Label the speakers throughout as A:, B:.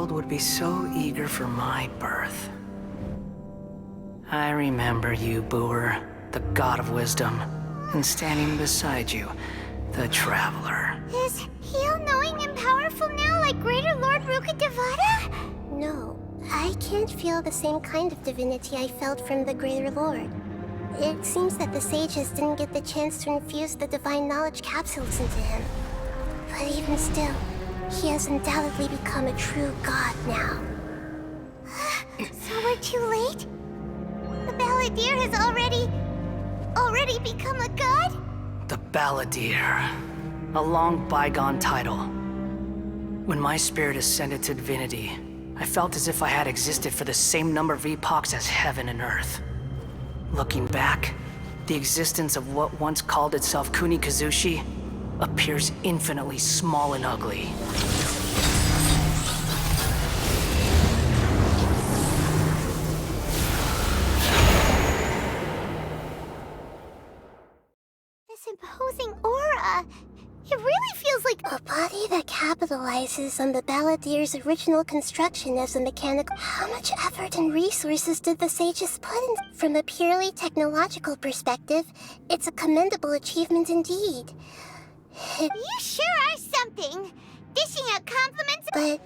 A: world would be so eager for my birth. I remember you, Booer, the god of wisdom, and standing beside you, the traveler.
B: Is he all-knowing and powerful now, like Greater Lord Rukkhadevata? No, I can't feel the same kind of divinity I felt from the Greater Lord. It seems that the sages didn't get the chance to infuse the divine knowledge capsules into him. But even still, he has undoubtedly become a true god now. So we're too late? The Balladeer has already become a god?
A: The Balladeer. A long bygone title. When my spirit ascended to divinity, I felt as if I had existed for the same number of epochs as heaven and earth. Looking back, the existence of what once called itself Kunikazushi appears infinitely small and ugly.
B: This imposing aura, it really feels like a body that capitalizes on the Balladeer's original construction as a mechanical. How much effort and resources did the sages put in? From a purely technological perspective, it's a commendable achievement indeed. You sure are something! Dishing out compliments. But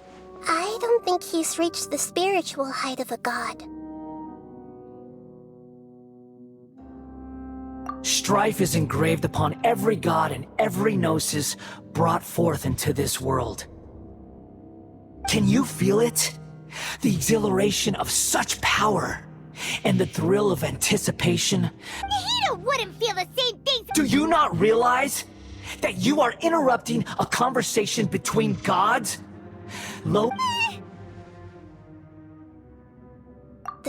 B: I don't think he's reached the spiritual height of a god.
A: Strife is engraved upon every god and every gnosis brought forth into this world. Can you feel it? The exhilaration of such power, and the thrill of anticipation.
B: Nahida wouldn't feel the same thing.
A: Do you not realize that you are interrupting a conversation between gods?
B: The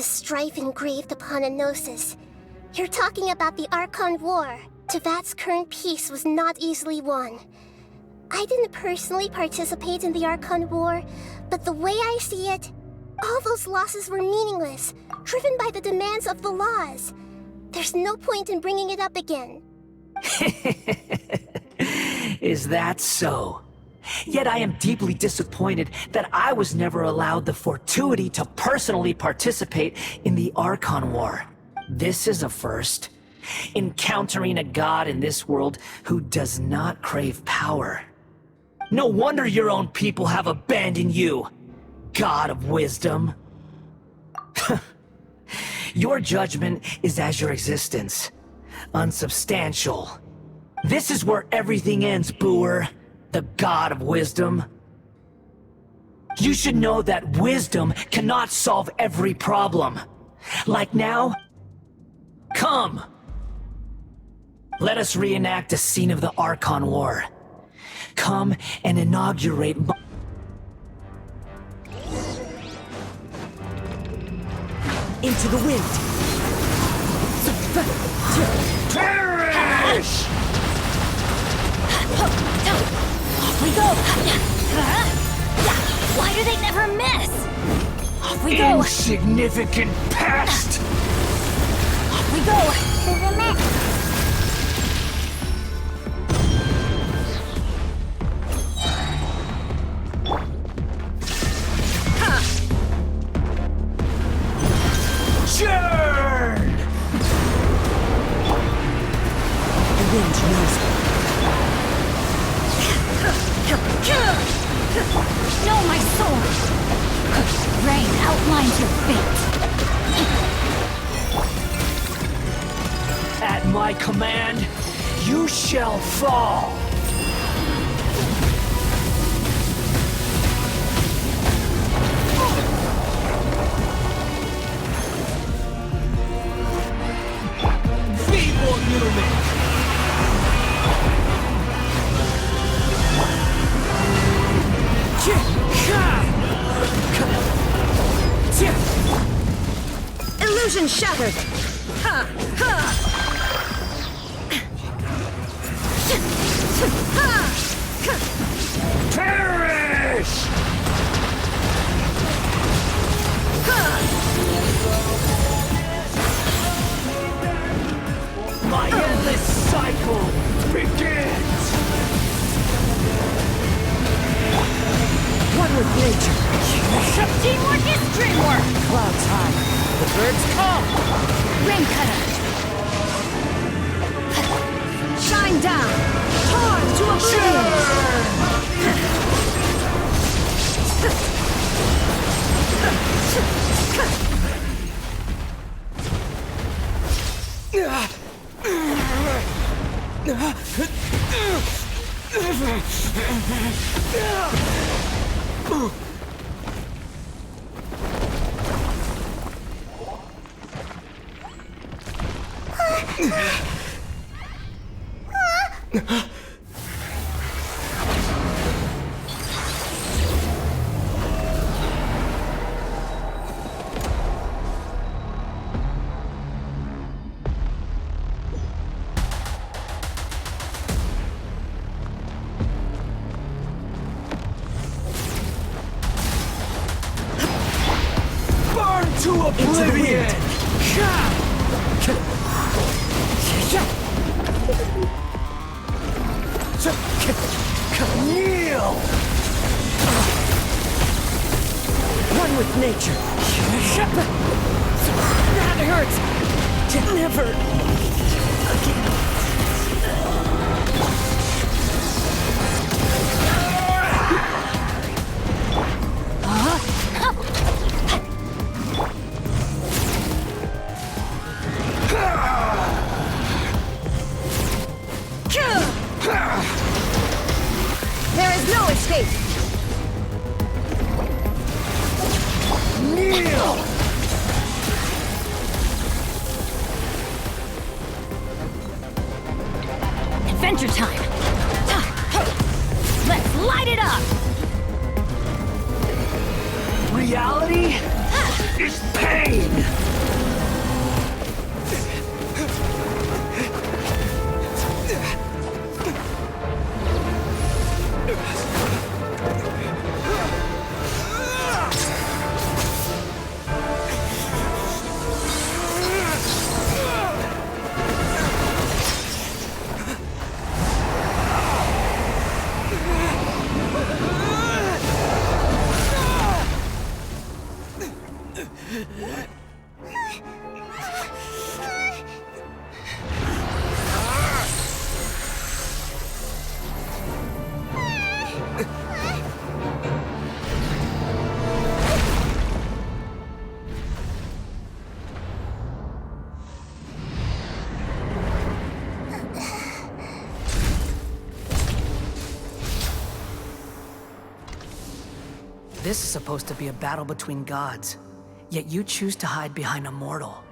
B: strife engraved upon a gnosis. You're talking about the Archon War. Tevat's current peace was not easily won. I didn't personally participate in the Archon War, but the way I see it, all those losses were meaningless, driven by the demands of the laws. There's no point in bringing it up again.
A: Is that so? Yet I am deeply disappointed that I was never allowed the fortuity to personally participate in the Archon War. This is a first. Encountering a god in this world who does not crave power. No wonder your own people have abandoned you, god of wisdom. Your judgment is as your existence, unsubstantial. This is where everything ends, Booer, the god of wisdom. You should know that wisdom cannot solve every problem. Like now, come! Let us reenact a scene of the Archon War. Come and inaugurate into the wind. Perish!
C: Off we go! Why do they never miss? Off we go!
A: Insignificant pest!
C: Off we go!
B: To the next.
A: Churn!
C: The wind knows me. Know my sword! Rain outlines your fate.
A: At my command, you shall fall! Feeble human!
C: Illusion shattered! Ha! Ha!
A: Perish! My endless cycle begins!
C: One with me! nature.
D: Teamwork is dreamwork!
C: Clouds high. The birds call.
D: Rain cutter!
C: Shine down. Torn to oblivion.
A: To oblivion! Kneel!
C: One with nature. That hurts. Never again. There is no escape!
A: Kneel!
D: Adventure time! Let's light it up!
A: Reality is pain! This is supposed to be a battle between gods, yet you choose to hide behind a mortal.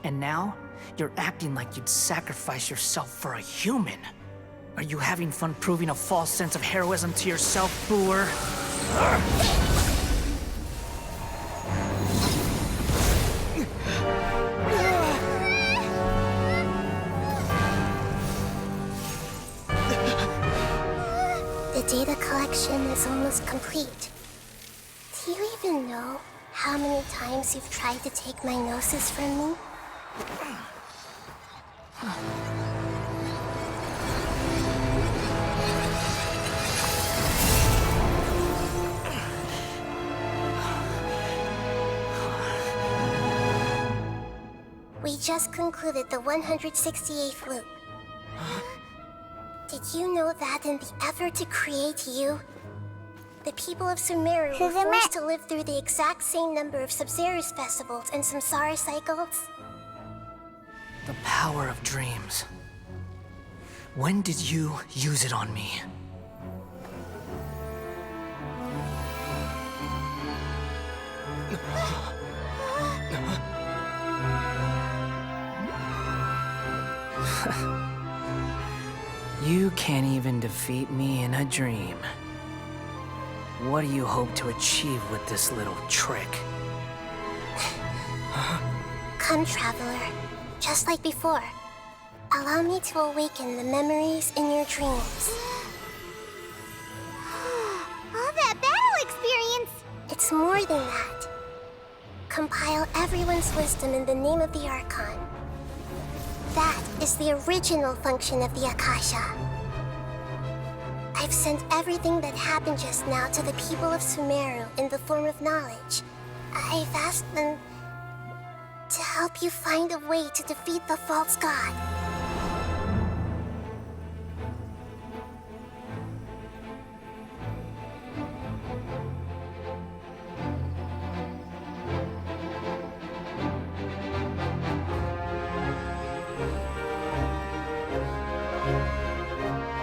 A: And now, you're acting like you'd sacrifice yourself for a human. Are you having fun proving a false sense of heroism to yourself, Booer?
B: The data collection is almost complete. Do you even know how many times you've tried to take my gnosis from me? We just concluded the 168th loop. Did you know that in the effort to create you, the people of Sumeru were forced to live through the exact same number of Sub-Zerus festivals and Samsara cycles?
A: The power of dreams. When did you use it on me? You can't even defeat me in a dream. What do you hope to achieve with this little trick?
B: Come, Traveler. Just like before. Allow me to awaken the memories in your dreams.
E: All that battle experience!
B: It's more than that. Compile everyone's wisdom in the name of the Archon. That is the original function of the Akasha. I've sent everything that happened just now to the people of Sumeru in the form of knowledge. I've asked them to help you find a way to defeat the false god.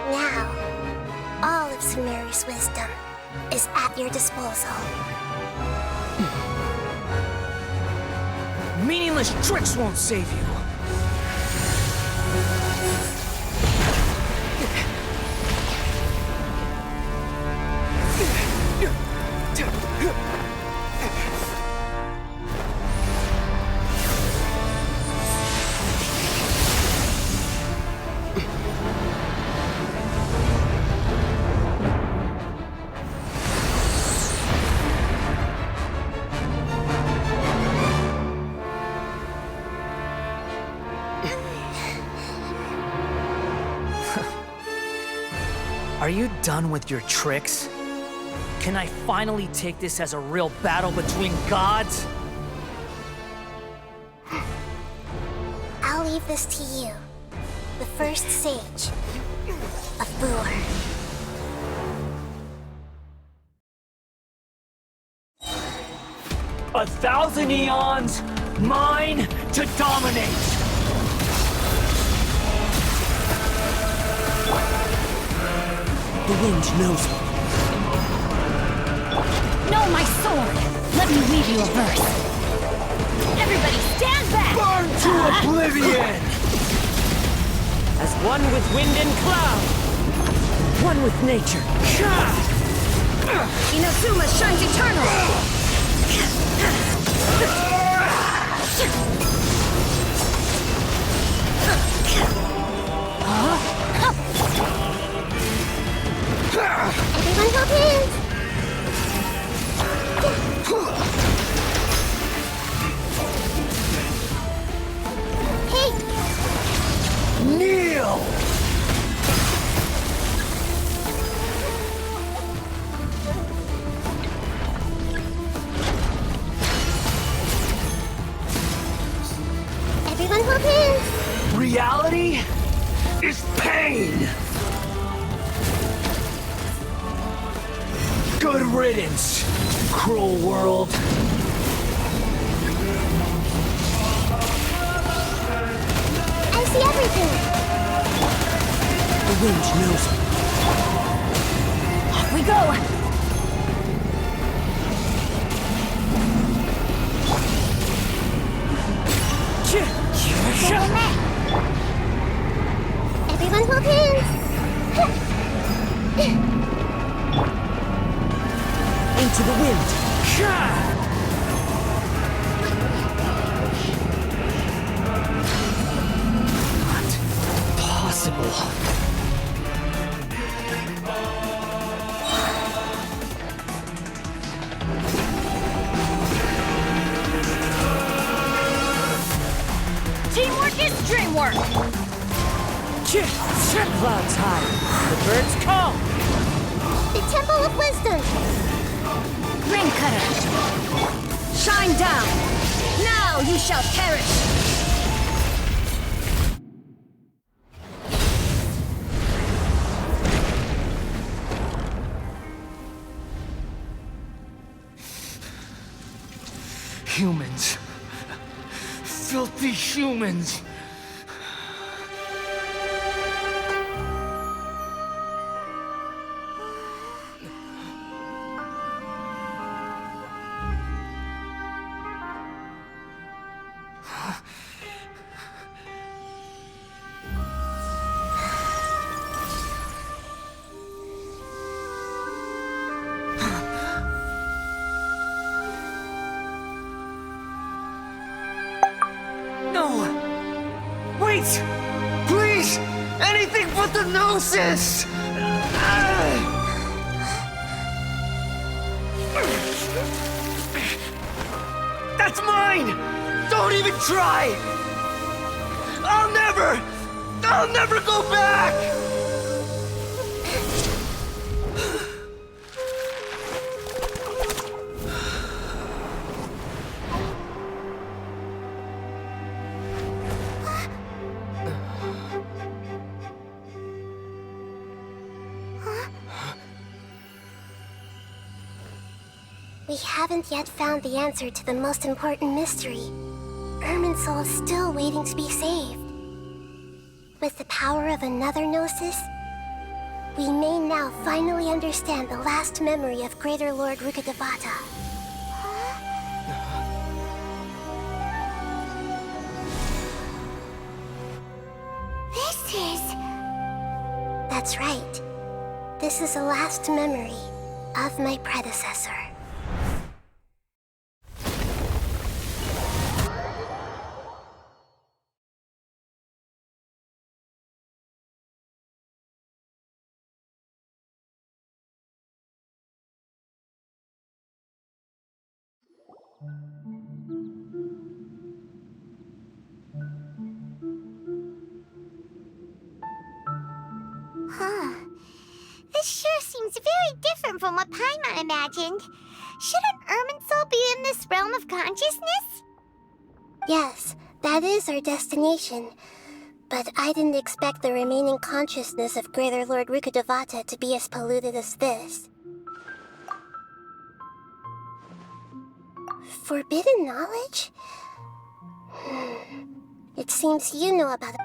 B: Now, all of Sumeru's wisdom is at your disposal.
A: Meaningless tricks won't save you. Are you done with your tricks? Can I finally take this as a real battle between gods?
B: I'll leave this to you, the first sage of Booer.
A: 1,000 eons, mine to dominate!
C: The wind knows it.
D: No, my sword! Let me weave you a verse. Everybody stand back!
A: Burn to oblivion!
C: As one with wind and cloud. One with nature. Inazuma shines eternal!
B: Everyone hold hands! Hey!
A: Kneel!
B: Everyone hold hands!
A: Reality is pain! Good riddance, cruel world.
B: I see everything!
C: The wind knows it.
D: Off we go!
B: Everyone hold hands!
C: Into the wind.
A: Not possible.
D: Teamwork is dreamwork!
C: Clouds high. The birds call.
B: The Temple of Wisdom!
D: Rain cutter!
C: Shine down. Now you shall perish.
A: Humans. Filthy humans. Wait! Please! Anything but the Gnosis! That's mine! Don't even try! I'll never go back!
B: haven't yet found the answer to the most important mystery. Irminsul is still waiting to be saved. With the power of another Gnosis, we may now finally understand the last memory of Greater Lord Rukkhadevata.
E: This is...
B: That's right. This is the last memory of my predecessor.
E: Huh. This sure seems very different from what Paimon imagined. Shouldn't Irminsul be in this realm of consciousness?
B: Yes, that is our destination. But I didn't expect the remaining consciousness of Greater Lord Rukkhadevata to be as polluted as this. Forbidden knowledge? It seems you know about it.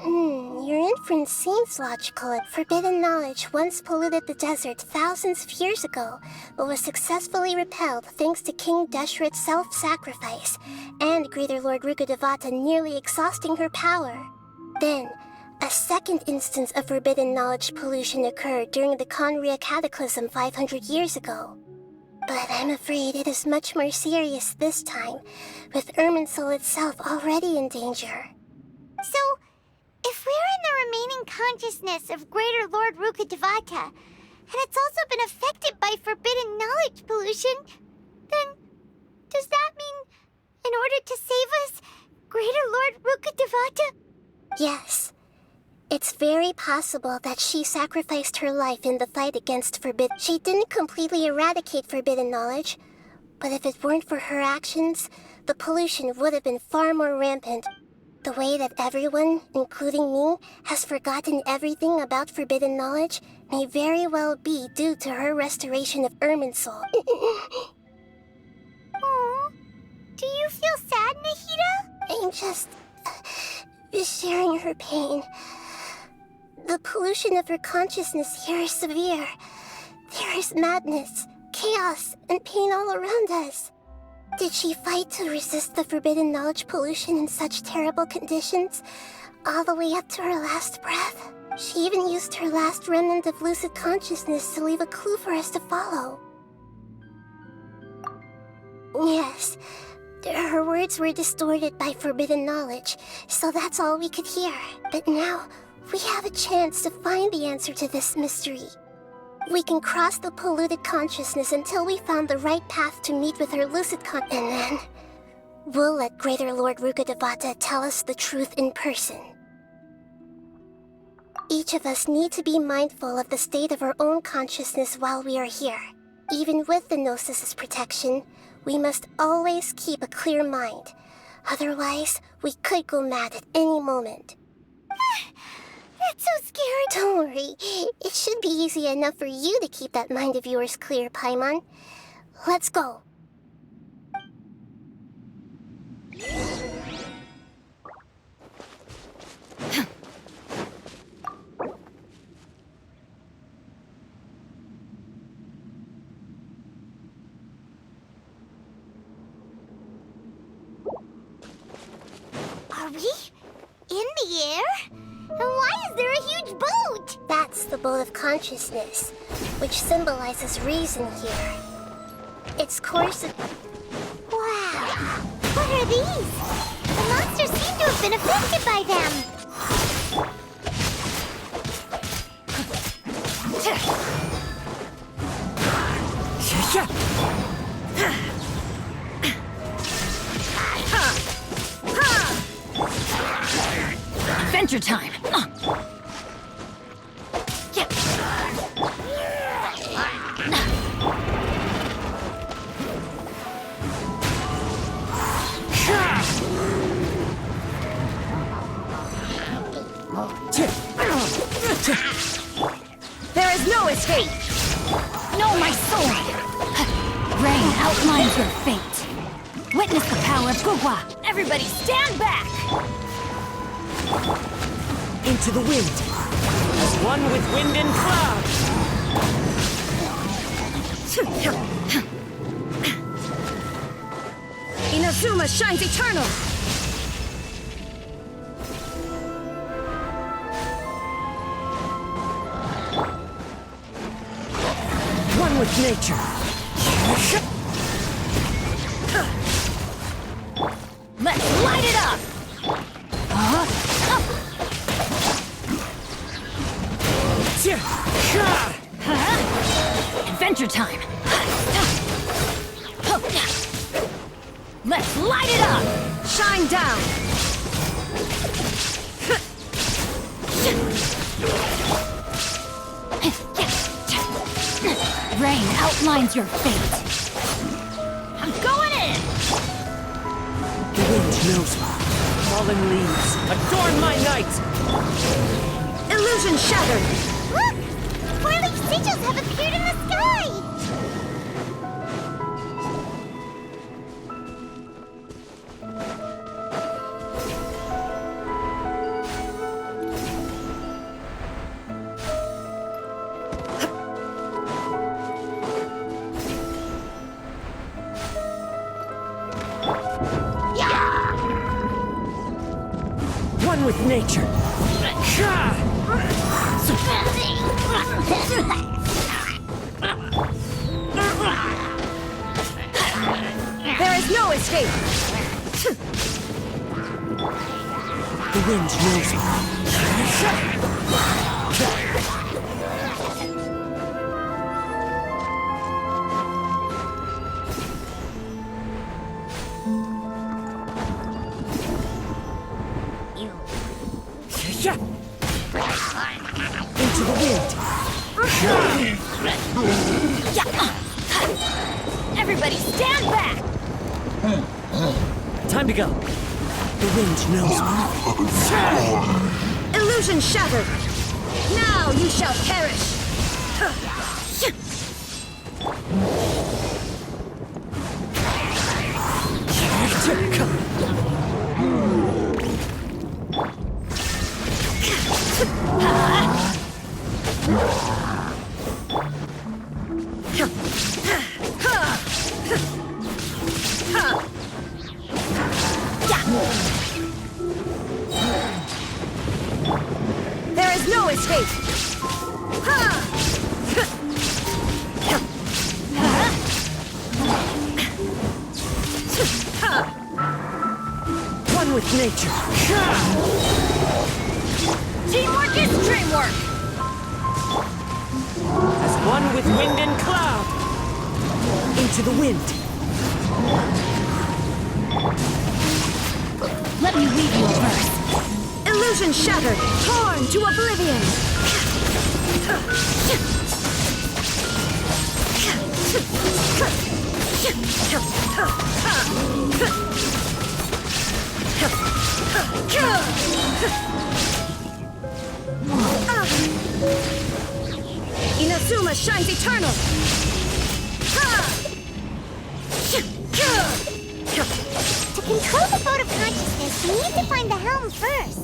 B: Your inference seems logical. Forbidden knowledge once polluted the desert thousands of years ago, but was successfully repelled thanks to King Deshret's self-sacrifice, and Greater Lord Rukkhadevata nearly exhausting her power. Then, a second instance of forbidden knowledge pollution occurred during the Conria Cataclysm 500 years ago. But I'm afraid it is much more serious this time, with Irminsul itself already in danger.
E: So, if we're in the remaining consciousness of Greater Lord Rukkhadevata, and it's also been affected by forbidden knowledge pollution, then does that mean, in order to save us, Greater Lord Rukkhadevata?
B: Yes. It's very possible that she sacrificed her life in the fight against forbidden. She didn't completely eradicate forbidden knowledge, but if it weren't for her actions, the pollution would have been far more rampant. The way that everyone, including me, has forgotten everything about forbidden knowledge may very well be due to her restoration of Irminsul.
E: Aww. Do you feel sad, Nahida?
B: I'm just sharing her pain. The pollution of her consciousness here is severe. There is madness, chaos, and pain all around us. Did she fight to resist the forbidden knowledge pollution in such terrible conditions, all the way up to her last breath? She even used her last remnant of lucid consciousness to leave a clue for us to follow. Yes, her words were distorted by forbidden knowledge, so that's all we could hear. But now, we have a chance to find the answer to this mystery. We can cross the polluted consciousness until we found the right path to meet with her lucid and then we'll let Greater Lord Rukkhadevata tell us the truth in person. Each of us need to be mindful of the state of our own consciousness while we are here. Even with the Gnosis' protection, we must always keep a clear mind. Otherwise, we could go mad at any moment.
E: That's so scary.
B: Don't worry. It should be easy enough for you to keep that mind of yours clear, Paimon. Let's go.
E: Are we in the air? And why is there a huge boat?
B: That's the boat of consciousness, which symbolizes reason here. Its course of...
E: Wow. What are these? The monsters seem to have been affected by them.
D: Adventure time!
C: There is no
D: Rain outlines your fate. Witness the power of Gugwa. Everybody stand back!
C: Into the wind. As one with wind and cloud. Inazuma shines eternal. One with nature.
D: Let's light it up! Adventure time! Let's light it up!
C: Shine down.
D: Rain outlines your fate. I'm going in!
C: The wind knows me. Fallen leaves adorn my night. Illusion shattered.
E: Look! Four-leaf sigils have appeared in the sky!
C: One with nature. There is no escape. The wind knows me. Into the wind.
D: Everybody stand back!
C: Time to go. The wind knows me. Illusion shattered. Now you shall perish. There is no escape. One with nature.
D: Teamwork is dreamwork!
C: As one with wind and cloud. Into the wind.
D: Let me weave you a verse.
C: Illusion shattered. Torn to oblivion. Inazuma shines eternal.
E: To control the boat of consciousness, we need to find the helm first.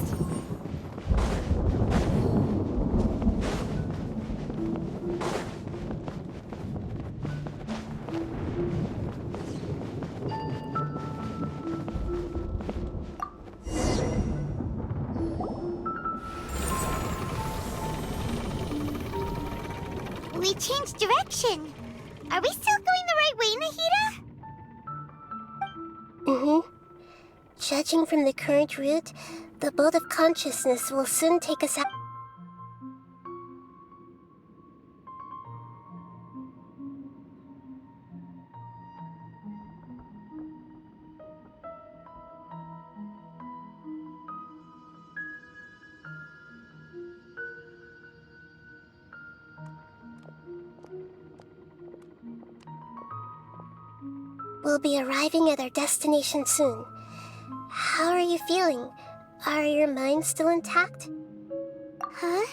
E: We changed direction. Are we still going the right way, Nahida?
B: Judging from the current route, the boat of consciousness will soon take us out. We'll be arriving at our destination soon. How are you feeling? Are your minds still intact?
E: Huh?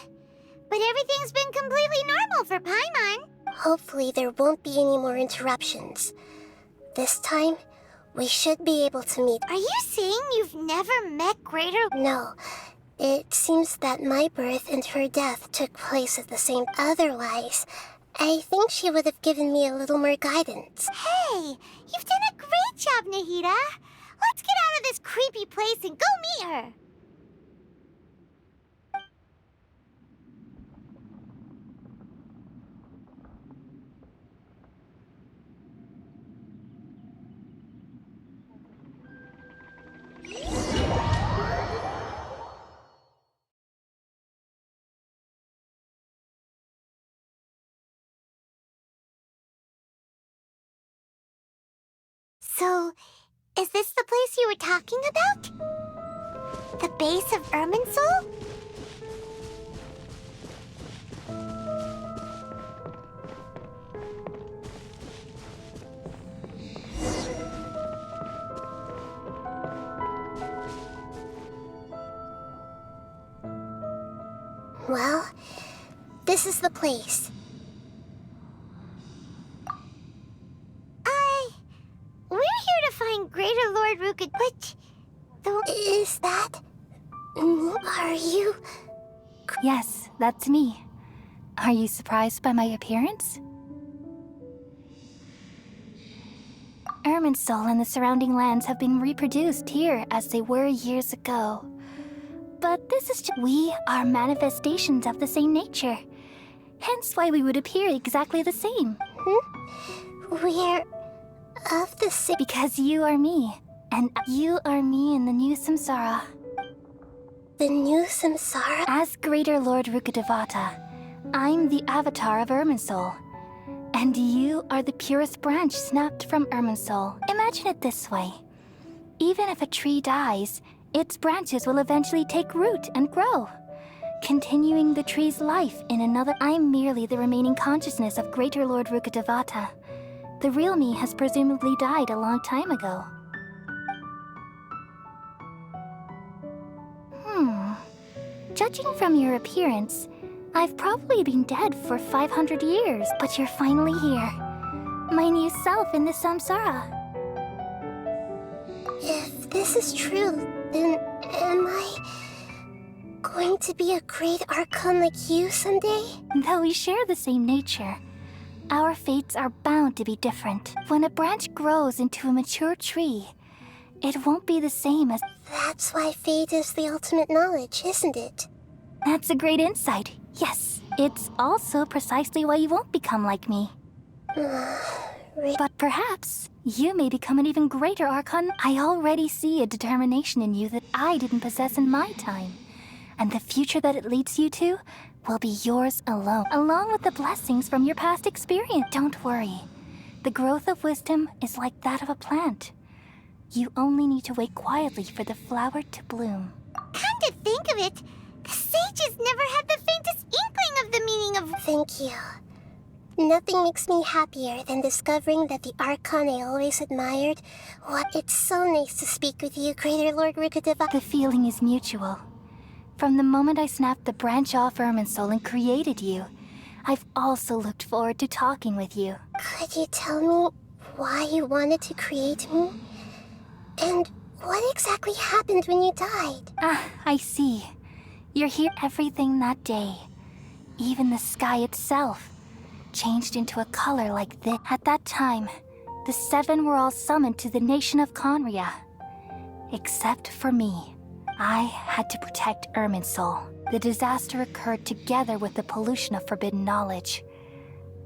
E: But everything's been completely normal for Paimon.
B: Hopefully there won't be any more interruptions. This time, we should be able to meet.
E: Are you saying you've never met Greater...
B: No. It seems that my birth and her death took place at the same... Otherwise, I think she would have given me a little more guidance.
E: Hey, you've done a great job, Nahida. Let's get out of this creepy place and go meet her. So, is this the place you were talking about? The base of Irminsul?
B: Well, this is the place.
E: We're here to find Greater Lord Ruka, but...
B: Is that... Are you...
D: Yes, that's me. Are you surprised by my appearance? Irminsul and the surrounding lands have been reproduced here as they were years ago. But this is just... We are manifestations of the same nature. Hence why we would appear exactly the same.
B: We're... of the city...
D: Because you are me. And you are me in the new samsara.
B: The new samsara?
D: As Greater Lord Rukkhadevata, I'm the avatar of Irminsul. And you are the purest branch snapped from Irminsul. Imagine it this way. Even if a tree dies, its branches will eventually take root and grow, continuing the tree's life in another. I'm merely the remaining consciousness of Greater Lord Rukkhadevata. The real me has presumably died a long time ago. Judging from your appearance, I've probably been dead for 500 years, but you're finally here. My new self in the samsara.
B: If this is true, then am I going to be a great Archon like you someday?
D: Though we share the same nature, our fates are bound to be different. When a branch grows into a mature tree, it won't be the same as...
B: That's why fate is the ultimate knowledge, isn't it?
D: That's a great insight. Yes, it's also precisely why you won't become like me. But perhaps you may become an even greater Archon. I already see a determination in you that I didn't possess in my time. And the future that it leads you to will be yours alone, along with the blessings from your past experience. Don't worry. The growth of wisdom is like that of a plant. You only need to wait quietly for the flower to bloom.
E: Come to think of it, the sages never had the faintest inkling of the meaning of...
B: Thank you. Nothing makes me happier than discovering that the Archon I always admired... It's so nice to speak with you, Greater Lord Rukkhadevata.
D: The feeling is mutual. From the moment I snapped the branch off Irminsul and created you, I've also looked forward to talking with you.
B: Could you tell me why you wanted to create me? And what exactly happened when you died?
D: Ah, I see. You're here. Everything that day, even the sky itself, changed into a color like this. At that time, the seven were all summoned to the nation of Conria. Except for me. I had to protect Irminsul. The disaster occurred together with the pollution of forbidden knowledge.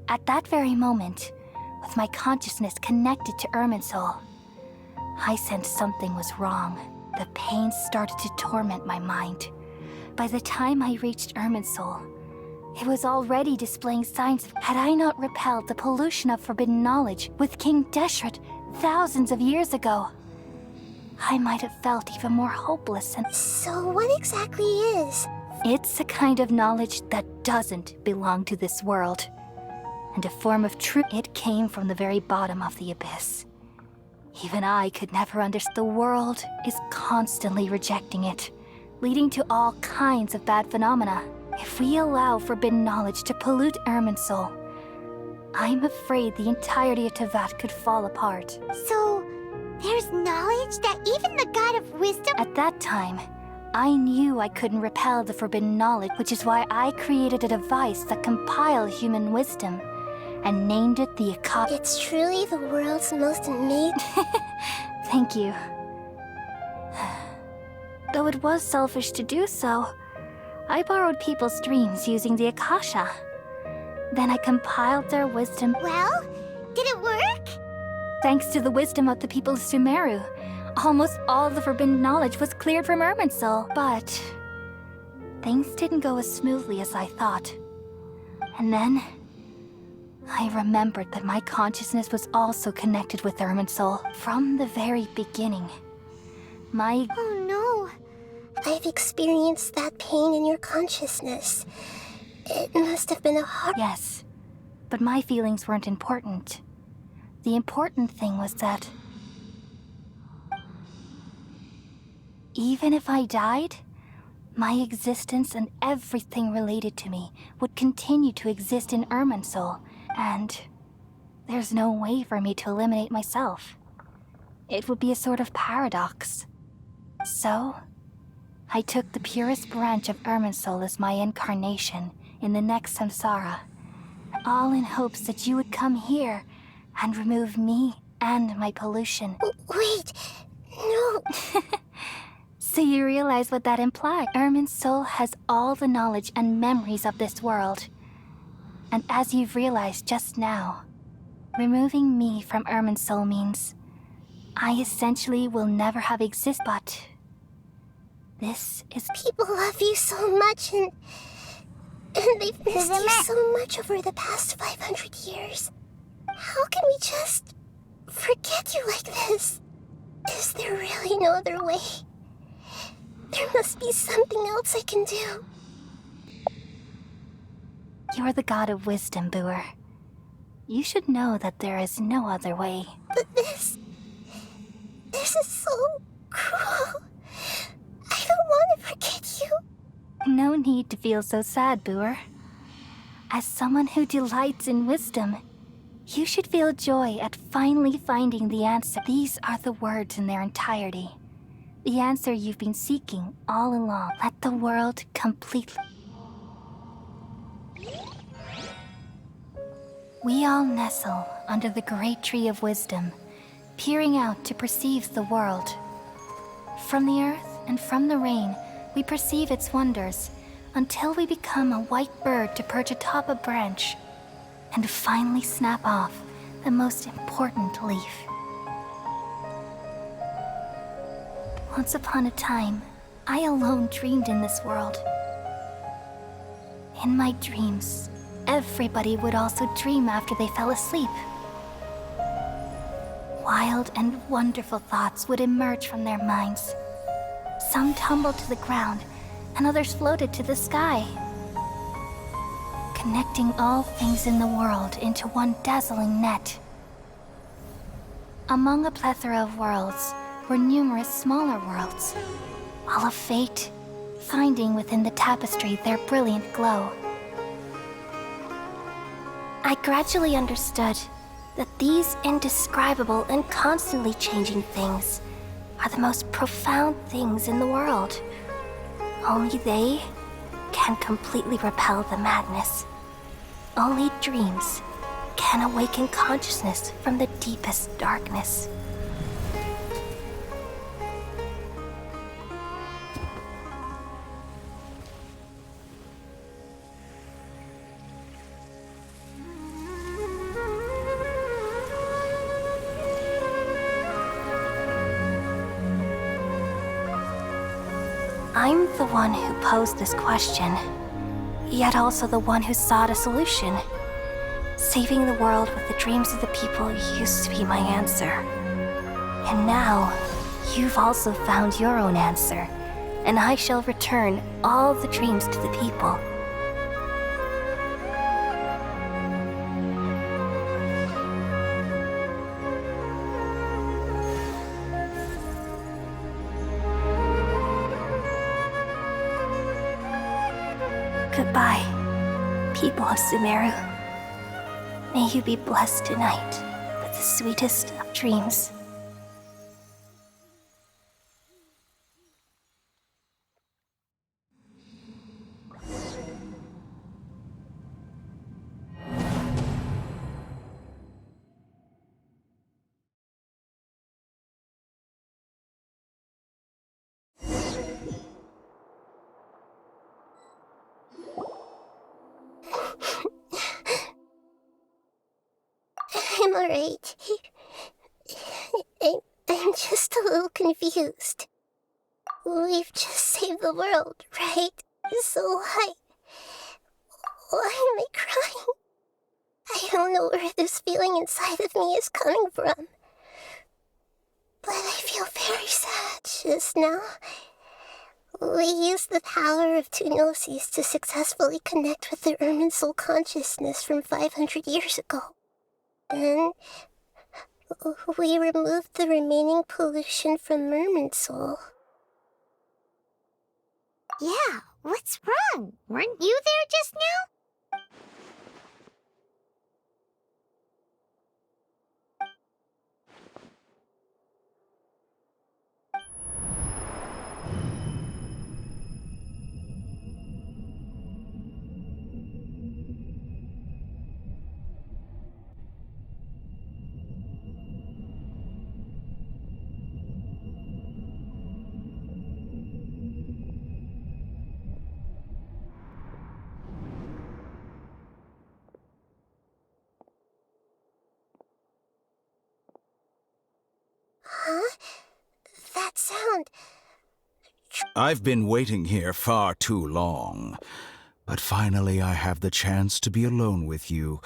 D: At that very moment, with my consciousness connected to Irminsul, I sensed something was wrong. The pain started to torment my mind. By the time I reached Irminsul, it was already displaying signs of... Had I not repelled the pollution of forbidden knowledge with King Deshret thousands of years ago, I might have felt even more hopeless and...
B: So what exactly is?
D: It's a kind of knowledge that doesn't belong to this world. And a form of truth. It came from the very bottom of the abyss. Even I could never understand. The world is constantly rejecting it, leading to all kinds of bad phenomena. If we allow forbidden knowledge to pollute Irminsul, I'm afraid the entirety of Tevat could fall apart.
E: So, there's knowledge that even the God of Wisdom...
D: At that time, I knew I couldn't repel the forbidden knowledge, which is why I created a device that compiled human wisdom and named it the Akasha.
B: It's truly the world's most amazing...
D: Thank you. Though it was selfish to do so, I borrowed people's dreams using the Akasha. Then I compiled their wisdom.
E: Well, did it work?
D: Thanks to the wisdom of the people of SUMERU, almost all the forbidden knowledge was cleared from Irminsul. But things didn't go as smoothly as I thought. And then I remembered that my consciousness was also connected with Irminsul from the very beginning.
E: Oh no.
B: I've experienced that pain in your consciousness. It must have been a hard...
D: Yes, but my feelings weren't important. The important thing was that even if I died, my existence and everything related to me would continue to exist in Irminsul, and there's no way for me to eliminate myself. It would be a sort of paradox. So, I took the purest branch of Irminsul as my incarnation in the next samsara, all in hopes that you would come here and remove me and my pollution.
B: Wait, no.
D: So you realize what that implies? Irminsul has all the knowledge and memories of this world. And as you've realized just now, removing me from Irminsul means I essentially will never have existed, but this is...
B: People love you so much, and they've missed you so much over the past 500 years. How can we just forget you like this? Is there really no other way? There must be something else I can do.
D: You're the god of wisdom, Booer. You should know that there is no other way.
B: But this is so cruel. I don't want to forget you.
D: No need to feel so sad, Booer. As someone who delights in wisdom, you should feel joy at finally finding the answer. These are the words in their entirety. The answer you've been seeking all along. Let the world completely... We all nestle under the great tree of wisdom, peering out to perceive the world. From the earth and from the rain, we perceive its wonders, until we become a white bird to perch atop a branch, and finally snap off the most important leaf. Once upon a time, I alone dreamed in this world. In my dreams, everybody would also dream after they fell asleep. Wild and wonderful thoughts would emerge from their minds. Some tumbled to the ground, and others floated to the sky, connecting all things in the world into one dazzling net. Among a plethora of worlds were numerous smaller worlds, all of fate, finding within the tapestry their brilliant glow. I gradually understood that these indescribable and constantly changing things are the most profound things in the world. Only they can completely repel the madness. Only dreams can awaken consciousness from the deepest darkness. I'm the one who posed this question, yet also the one who sought a solution. Saving the world with the dreams of the people used to be my answer. And now, you've also found your own answer, and I shall return all the dreams to the people. Goodbye, people of SUMERU. May you be blessed tonight with the sweetest of dreams.
B: I'm alright. I'm just a little confused. We've just saved the world, right? So why am I crying? I don't know where this feeling inside of me is coming from. But I feel very sad just now. We used the power of two gnosis to successfully connect with the Ermin soul consciousness from 500 years ago. Then we removed the remaining pollution from Merman soul.
E: Yeah, what's wrong? Weren't you there just now?
B: Huh? That sound...
F: I've been waiting here far too long. But finally I have the chance to be alone with you.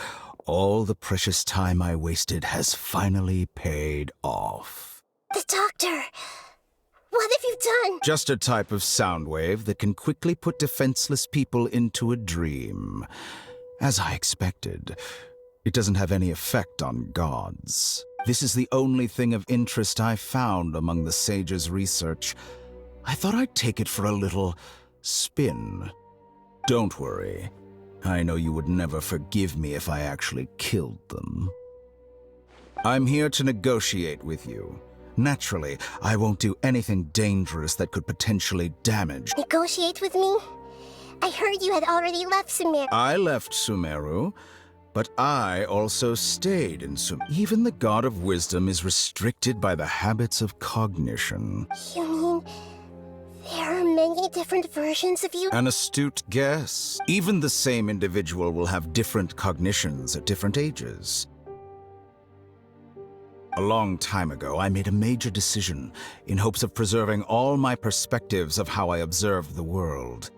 F: All the precious time I wasted has finally paid off.
B: The doctor! What have you done?
F: Just a type of sound wave that can quickly put defenseless people into a dream. As I expected, it doesn't have any effect on gods. This is the only thing of interest I found among the sage's research. I thought I'd take it for a little spin. Don't worry. I know you would never forgive me if I actually killed them. I'm here to negotiate with you. Naturally, I won't do anything dangerous that could potentially damage.
B: Negotiate with me? I heard you had already left Sumeru.
F: I left Sumeru, but I also stayed in Sumeru. Even the God of Wisdom is restricted by the habits of cognition.
B: You mean there are many different versions of you?
F: An astute guess. Even the same individual will have different cognitions at different ages. A long time ago, I made a major decision in hopes of preserving all my perspectives of how I observed the world.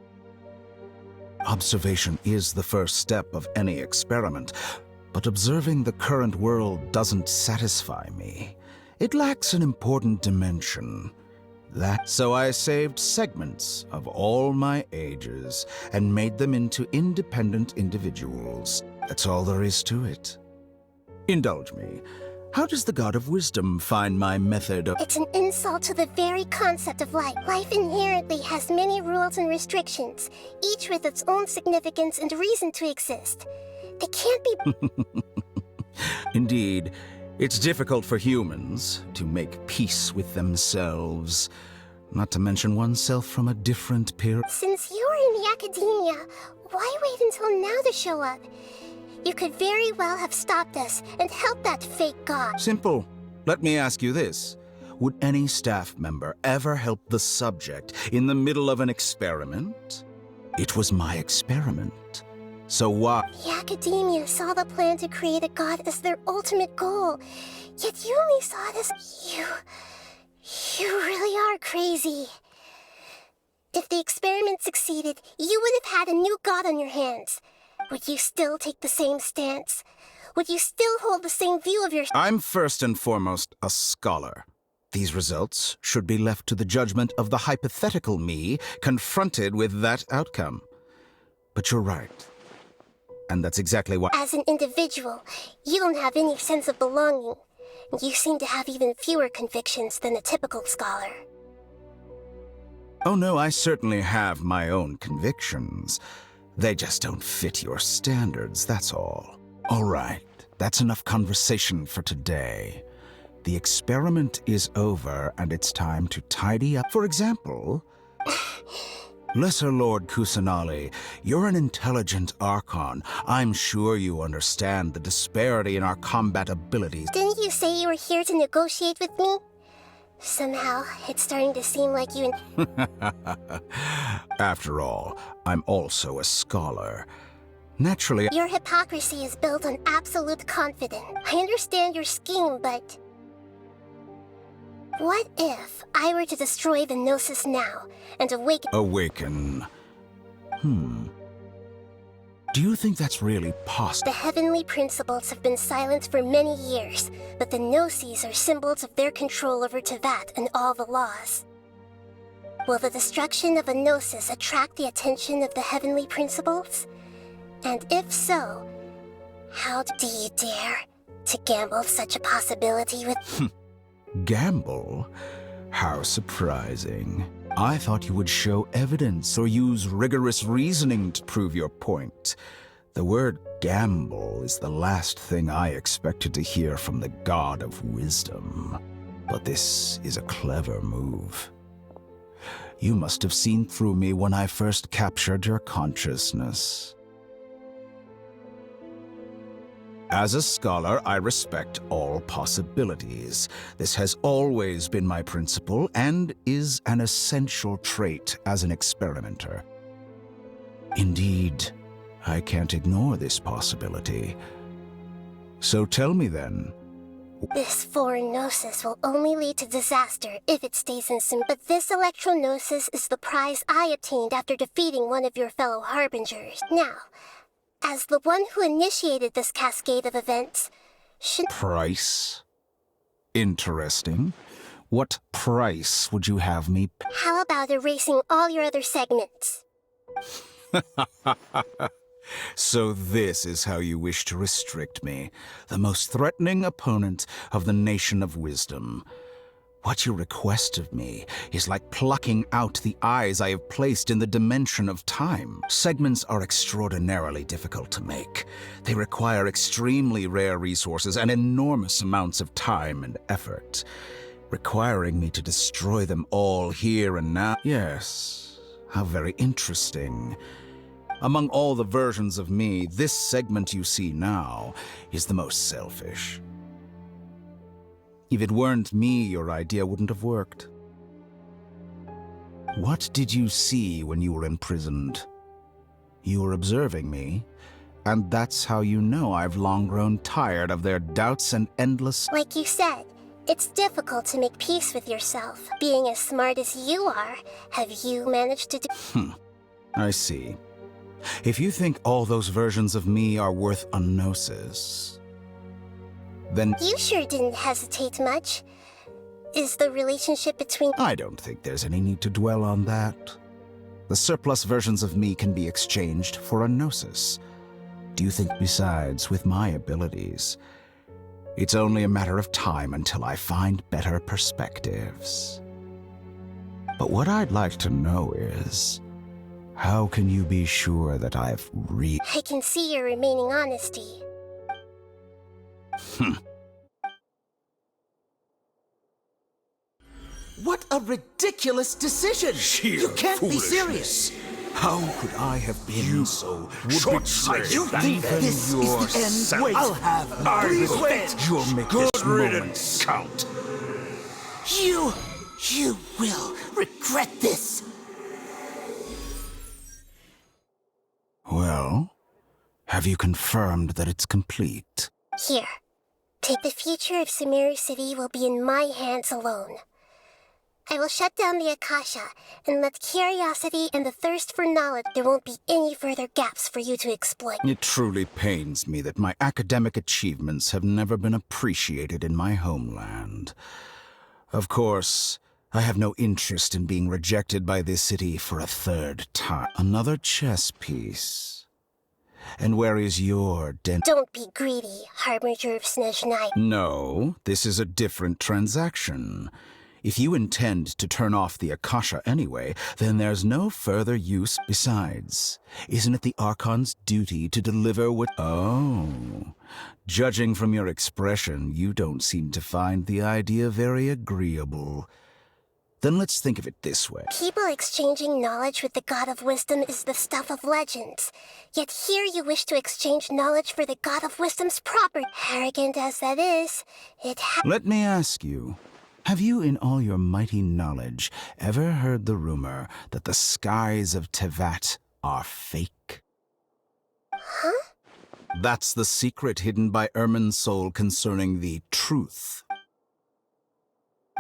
F: Observation is the first step of any experiment, but observing the current world doesn't satisfy me. It lacks an important dimension. So I saved segments of all my ages and made them into independent individuals. That's all there is to it. Indulge me. How does the God of Wisdom find my method of—
B: It's an insult to the very concept of life. Life inherently has many rules and restrictions, each with its own significance and reason to exist. They can't be...
F: Indeed, it's difficult for humans to make peace with themselves, not to mention oneself from a different period.
B: Since you were in the academia, why wait until now to show up? You could very well have stopped us and helped that fake god.
F: Simple. Let me ask you this. Would any staff member ever help the subject in the middle of an experiment? It was my experiment. So why?
B: The academia saw the plan to create a god as their ultimate goal. Yet you only saw it as... You really are crazy. If the experiment succeeded, you would have had a new god on your hands. Would you still take the same stance? Would you still hold the same view of your...
F: I'm first and foremost a scholar. These results should be left to the judgment of the hypothetical me confronted with that outcome. But you're right. And that's exactly why...
B: As an individual, you don't have any sense of belonging. You seem to have even fewer convictions than a typical scholar.
F: Oh no, I certainly have my own convictions. They just don't fit your standards, that's all. All right. That's enough conversation for today. The experiment is over, and it's time to tidy up. For example, Lesser Lord Kusanali, you're an intelligent Archon. I'm sure you understand the disparity in our combat abilities.
B: Didn't you say you were here to negotiate with me? Somehow, it's starting to seem like you and...
F: After all, I'm also a scholar. Naturally,
B: Your hypocrisy is built on absolute confidence. I understand your scheme, but... What if I were to destroy the Gnosis now, and awaken...
F: Awaken. Do you think that's really possible?
B: The heavenly principles have been silent for many years, but the Gnosis are symbols of their control over Tevat and all the laws. Will the destruction of a Gnosis attract the attention of the heavenly principles? And if so, how do you dare to gamble such a possibility with...
F: Gamble? How surprising. I thought you would show evidence or use rigorous reasoning to prove your point. The word gamble is the last thing I expected to hear from the God of Wisdom. But this is a clever move. You must have seen through me when I first captured your consciousness. As a scholar, I respect all possibilities. This has always been my principle and is an essential trait as an experimenter. Indeed, I can't ignore this possibility. So tell me then.
B: This foreign Gnosis will only lead to disaster if it stays in Sum. But this Electro-Gnosis is the prize I obtained after defeating one of your fellow Harbingers. Now, as the one who initiated this cascade of events, should...
F: Price? Interesting. What price would you have me pay?
B: How about erasing all your other segments?
F: So this is how you wish to restrict me, the most threatening opponent of the Nation of Wisdom. What you request of me is like plucking out the eyes I have placed in the dimension of time. Segments are extraordinarily difficult to make. They require extremely rare resources and enormous amounts of time and effort. Requiring me to destroy them all here and now? Yes, how very interesting. Among all the versions of me, this segment you see now is the most selfish. If it weren't me, your idea wouldn't have worked. What did you see when you were imprisoned? You were observing me, and that's how you know I've long grown tired of their doubts and endless...
B: Like you said, it's difficult to make peace with yourself. Being as smart as you are, have you managed to do...
F: I see. If you think all those versions of me are worth a gnosis, then...
B: You sure didn't hesitate much. Is the relationship between...
F: I don't think there's any need to dwell on that. The surplus versions of me can be exchanged for a gnosis. Do you think besides, with my abilities, it's only a matter of time until I find better perspectives? But what I'd like to know is, how can you be sure that I've
B: I can see your remaining honesty.
A: What a ridiculous decision! You can't be serious!
F: How could I have been so short-sighted?
A: You think this is the end? Wait, I'll have
F: Please wait! You'll make this moment count.
A: You will regret this!
F: Well, have you confirmed that it's complete?
B: Here. Take the future of SUMERU City will be in my hands alone. I will shut down the Akasha and let curiosity and the thirst for knowledge. There won't be any further gaps for you to exploit.
F: It truly pains me that my academic achievements have never been appreciated in my homeland. Of course, I have no interest in being rejected by this city for a third time. Another chess piece. And where is your
B: Don't be greedy, Harbinger of Snezhnaya.
F: No, this is a different transaction. If you intend to turn off the Akasha anyway, then there's no further use. Besides, isn't it the Archon's duty to deliver what— Oh, judging from your expression, you don't seem to find the idea very agreeable. Then let's think of it this way.
B: People exchanging knowledge with the God of Wisdom is the stuff of legends. Yet here you wish to exchange knowledge for the God of Wisdom's property. Arrogant as that is,
F: Let me ask you, have you in all your mighty knowledge ever heard the rumor that the skies of Tevat are fake?
B: Huh?
F: That's the secret hidden by Irminsul concerning the truth.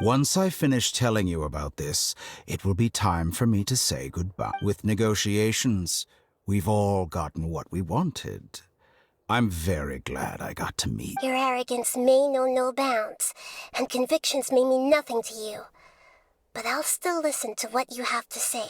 F: Once I finish telling you about this, it will be time for me to say goodbye. With negotiations, we've all gotten what we wanted. I'm very glad I got to meet.
B: Your arrogance may know no bounds, and convictions may mean nothing to you. But I'll still listen to what you have to say.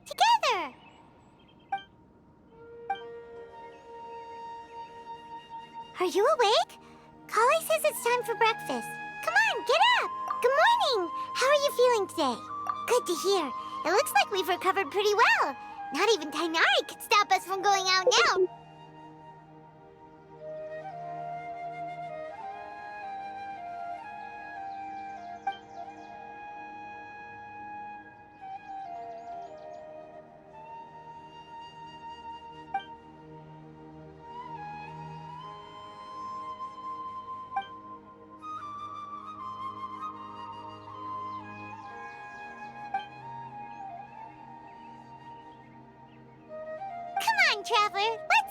E: Together! Are you awake? Kali says it's time for breakfast. Come on, get up! Good morning! How are you feeling today? Good to hear. It looks like we've recovered pretty well. Not even Tainari could stop us from going out now. Come on, Traveler, let's